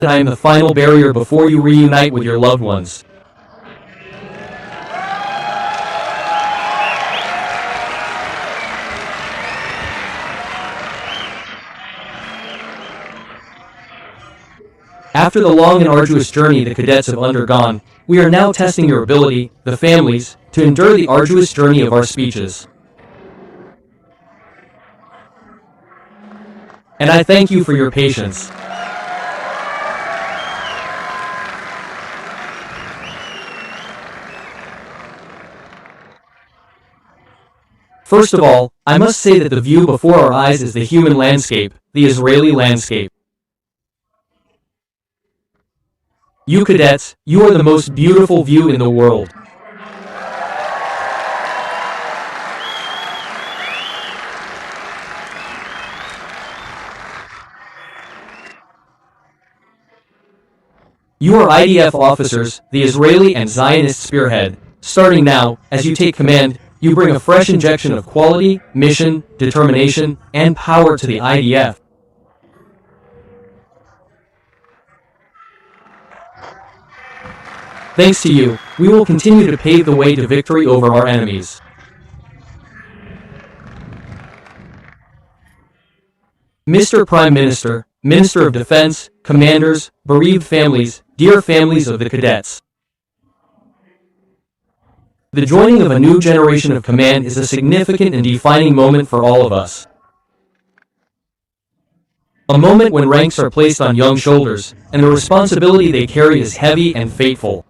I am the final barrier before you reunite with your loved ones. After the long and arduous journey the cadets have undergone, we are now testing your ability, the families, to endure the arduous journey of our speeches. And I thank you for your patience. First of all, I must say that the view before our eyes is the human landscape, the Israeli landscape. You cadets, you are the most beautiful view in the world. You are IDF officers, the Israeli and Zionist spearhead. Starting now, as you take command, you bring a fresh injection of quality, mission, determination, and power to the IDF. Thanks to you, we will continue to pave the way to victory over our enemies. Mr. Prime Minister, Minister of Defense, commanders, bereaved families, dear families of the cadets. The joining of a new generation of command is a significant and defining moment for all of us. A moment when ranks are placed on young shoulders, and the responsibility they carry is heavy and fateful.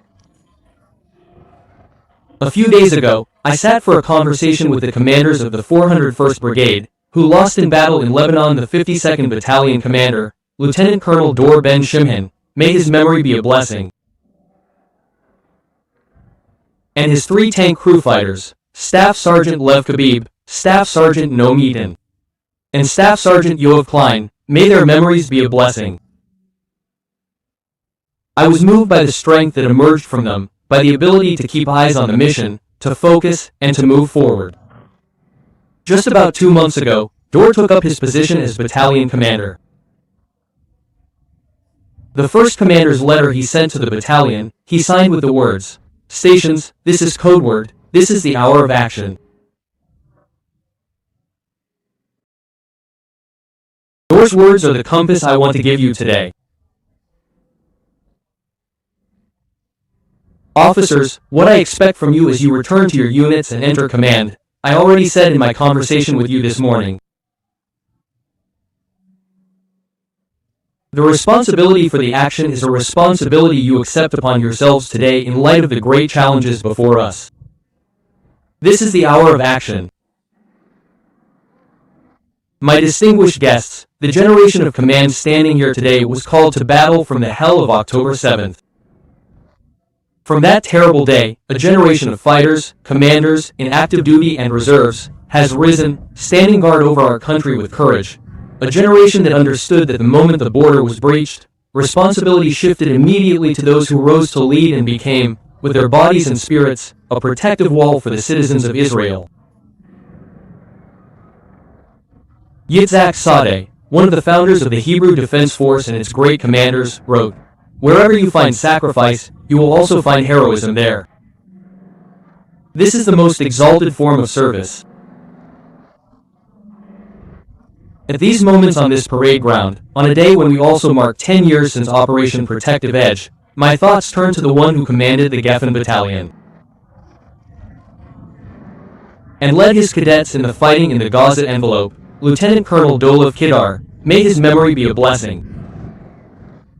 A few days ago, I sat for a conversation with the commanders of the 401st Brigade, who lost in battle in Lebanon. The 52nd Battalion commander, Lieutenant Colonel Dor Ben Shimon, may his memory be a blessing, and his 3 tank crew fighters, Staff Sergeant Lev Khabib, Staff Sergeant Noam Eaton, and Staff Sergeant Yoav Klein, may their memories be a blessing. I was moved by the strength that emerged from them, by the ability to keep eyes on the mission, to focus, and to move forward. Just about 2 months ago, Dor took up his position as battalion commander. The first commander's letter he sent to the battalion, he signed with the words, "Stations, this is code word, this is the hour of action." Dor's words are the compass I want to give you today. Officers, what I expect from you as you return to your units and enter command, I already said in my conversation with you this morning. The responsibility for the action is a responsibility you accept upon yourselves today in light of the great challenges before us. This is the hour of action. My distinguished guests, the generation of command standing here today was called to battle from the hell of October 7th. From that terrible day, a generation of fighters, commanders, in active duty and reserves, has risen, standing guard over our country with courage. A generation that understood that the moment the border was breached, responsibility shifted immediately to those who rose to lead and became, with their bodies and spirits, a protective wall for the citizens of Israel. Yitzhak Sadeh, one of the founders of the Hebrew Defense Force and its great commanders, wrote, "Wherever you find sacrifice, you will also find heroism there." This is the most exalted form of service. At these moments on this parade ground, on a day when we also mark 10 years since Operation Protective Edge, my thoughts turn to the one who commanded the Geffen Battalion and led his cadets in the fighting in the Gaza envelope, Lieutenant Colonel Dolav Kidar, may his memory be a blessing.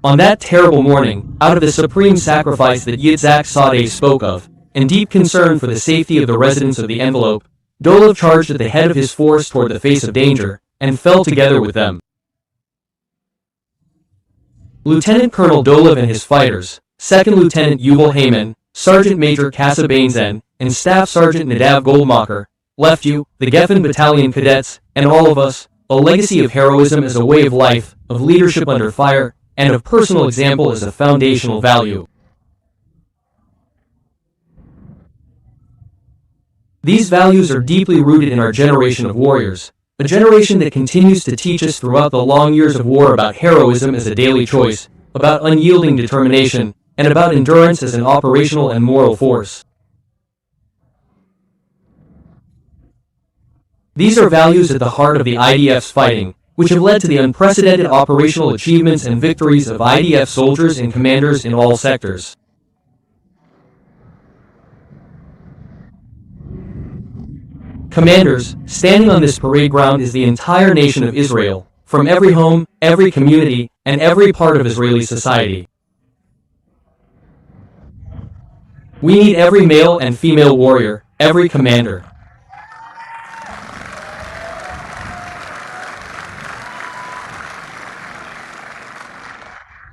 On that terrible morning, out of the supreme sacrifice that Yitzhak Sadeh spoke of, and deep concern for the safety of the residents of the envelope, Dolav charged at the head of his force toward the face of danger, and fell together with them. Lieutenant Colonel Dolav and his fighters, 2nd Lieutenant Yuval Heyman, Sergeant Major Kassa Bainzen, and Staff Sergeant Nadav Goldmacher, left you, the Geffen Battalion cadets, and all of us, a legacy of heroism as a way of life, of leadership under fire, and of personal example as a foundational value. These values are deeply rooted in our generation of warriors, a generation that continues to teach us throughout the long years of war about heroism as a daily choice, about unyielding determination, and about endurance as an operational and moral force. These are values at the heart of the IDF's fighting, which have led to the unprecedented operational achievements and victories of IDF soldiers and commanders in all sectors. Commanders, standing on this parade ground is the entire nation of Israel, from every home, every community, and every part of Israeli society. We need every male and female warrior, every commander.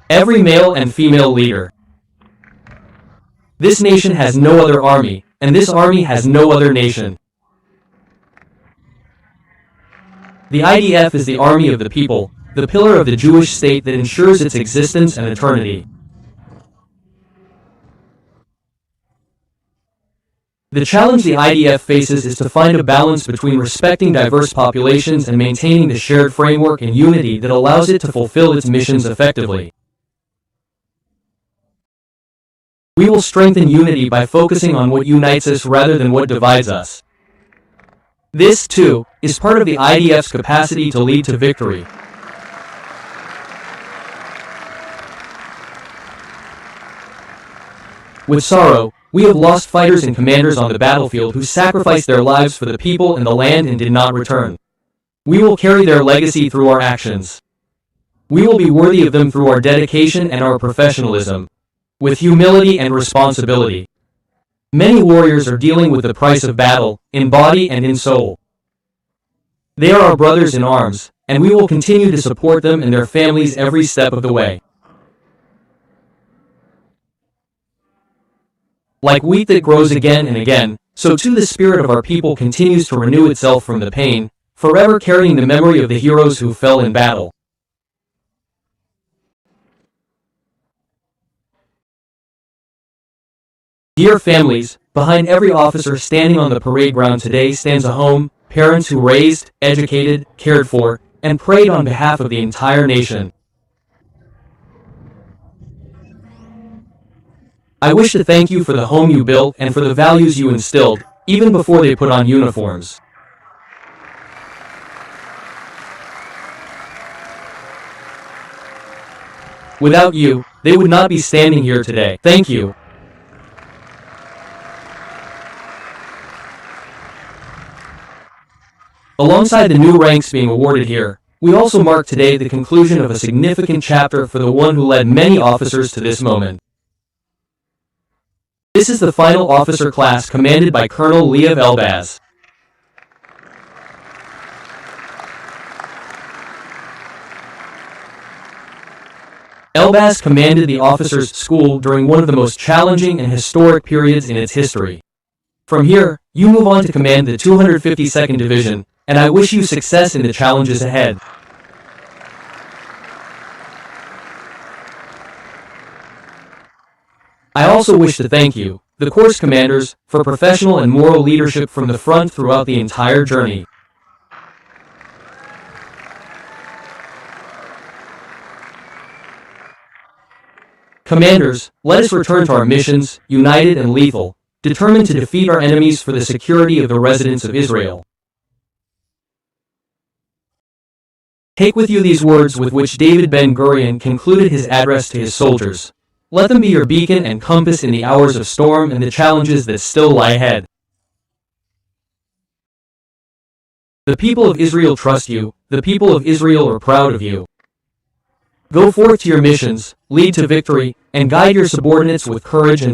Every male and female leader. This nation has no other army, and this army has no other nation. The IDF is the army of the people, the pillar of the Jewish state that ensures its existence and eternity. The challenge the IDF faces is to find a balance between respecting diverse populations and maintaining the shared framework and unity that allows it to fulfill its missions effectively. We will strengthen unity by focusing on what unites us rather than what divides us. This, too, is part of the IDF's capacity to lead to victory. With sorrow, we have lost fighters and commanders on the battlefield who sacrificed their lives for the people and the land and did not return. We will carry their legacy through our actions. We will be worthy of them through our dedication and our professionalism, with humility and responsibility. Many warriors are dealing with the price of battle, in body and in soul. They are our brothers in arms, and we will continue to support them and their families every step of the way. Like wheat that grows again and again, so too the spirit of our people continues to renew itself from the pain, forever carrying the memory of the heroes who fell in battle. Dear families, behind every officer standing on the parade ground today stands a home, parents who raised, educated, cared for, and prayed on behalf of the entire nation. I wish to thank you for the home you built and for the values you instilled, even before they put on uniforms. Without you, they would not be standing here today. Thank you. Alongside the new ranks being awarded here, we also mark today the conclusion of a significant chapter for the one who led many officers to this moment. This is the final officer class commanded by Colonel Lev Elbaz. Elbaz commanded the officers' school during one of the most challenging and historic periods in its history. From here, you move on to command the 252nd Division, and I wish you success in the challenges ahead. I also wish to thank you, the Corps commanders, for professional and moral leadership from the front throughout the entire journey. Commanders, let us return to our missions, united and lethal, determined to defeat our enemies for the security of the residents of Israel. Take with you these words with which David Ben-Gurion concluded his address to his soldiers. Let them be your beacon and compass in the hours of storm and the challenges that still lie ahead. The people of Israel trust you, the people of Israel are proud of you. Go forth to your missions, lead to victory, and guide your subordinates with courage and